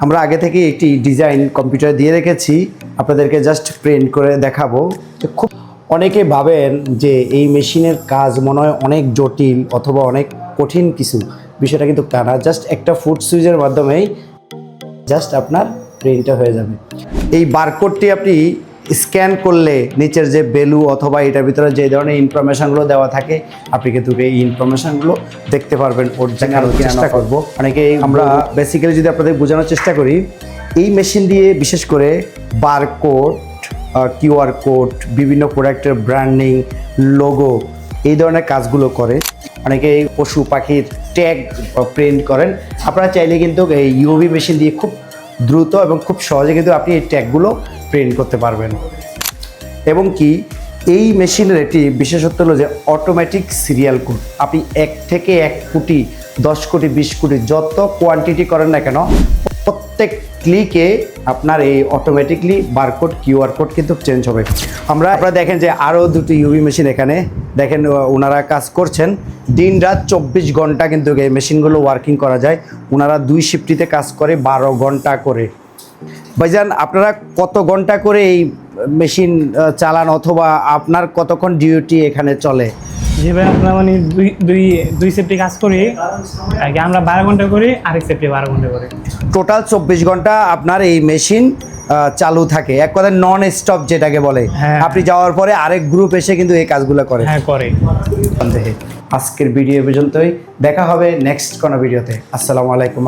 আমরা আগে থেকে একটি ডিজাইন কম্পিউটারে দিয়ে রেখেছি, আপনাদেরকে জাস্ট প্রিন্ট করে দেখাবো। তো খুব অনেকে ভাবেন যে এই মেশিনের কাজ মনে হয় অনেক জটিল অথবা অনেক কঠিন কিছু, বিষয়টা কিন্তু তা না। জাস্ট একটা ফুট সুইচের মাধ্যমেই জাস্ট আপনার প্রিন্টটা হয়ে যাবে। এই বারকোডটি আপনি স্ক্যান করলে নিচের যে ভ্যালু অথবা এটার ভিতরে যে ধরনের ইনফরমেশানগুলো দেওয়া থাকে আপনি কিন্তু এই ইনফরমেশানগুলো দেখতে পারবেন। ওর দেখানোর চেষ্টা করব। অনেকে আমরা বেসিক্যালি যদি আপনাদের বোঝানোর চেষ্টা করি, এই মেশিন দিয়ে বিশেষ করে বারকোড, কিউআর কোড, বিভিন্ন প্রোডাক্টের ব্র্যান্ডিং, লোগো, এই ধরনের কাজগুলো করে। অনেকে পশু পাখির ট্যাগ প্রিন্ট করেন। আপনারা চাইলে কিন্তু এই ইউভি মেশিন দিয়ে খুব দ্রুত এবং খুব সহজে কিন্তু আপনি এই ট্যাগগুলো প্রিন্ট করতে পারবেন। এবং কি এই মেশিনের একটি বিশেষত্ব হলো যে অটোমেটিক সিরিয়াল কোড। আপনি 1 থেকে 1 কোটি, 10 কোটি, 20 কোটি যত কোয়ান্টিটি করেন না কেন, প্রত্যেক ক্লিকে আপনার এই অটোমেটিকলি বারকোড, কিউআর কোড কিন্তু চেঞ্জ হবে। আপনারা দেখেন যে আরও দুটি ইউভি মেশিন এখানে দেখেন, ওনারা কাজ করছেন দিন রাত 24 ঘন্টা কিন্তু এই মেশিনগুলো ওয়ার্কিং করা যায়। ওনারা 2 শিফটিতে কাজ করে 12 ঘন্টা করে। ভাইজান, আপনারা কত ঘন্টা করে এই মেশিন চালান অথবা আপনার কতক্ষণ ডিউটি এখানে চলে? জি ভাই, আমরা মানে দুই সেফটি কাজ করি। আগে আমরা 12 ঘন্টা করি, আরেক সেফটি 12 ঘন্টা করি। টোটাল 24 ঘন্টা আপনার এই মেশিন চালু থাকে, এক কথায় নন স্টপ যেটাকে বলে। আপনি যাওয়ার পরে আরেক গ্রুপ এসে কিন্তু এই কাজগুলো করে। হ্যাঁ, করে। আজকের ভিডিও পর্যন্তই, দেখা হবে নেক্সট কোনো ভিডিওতে। আসসালামু আলাইকুম।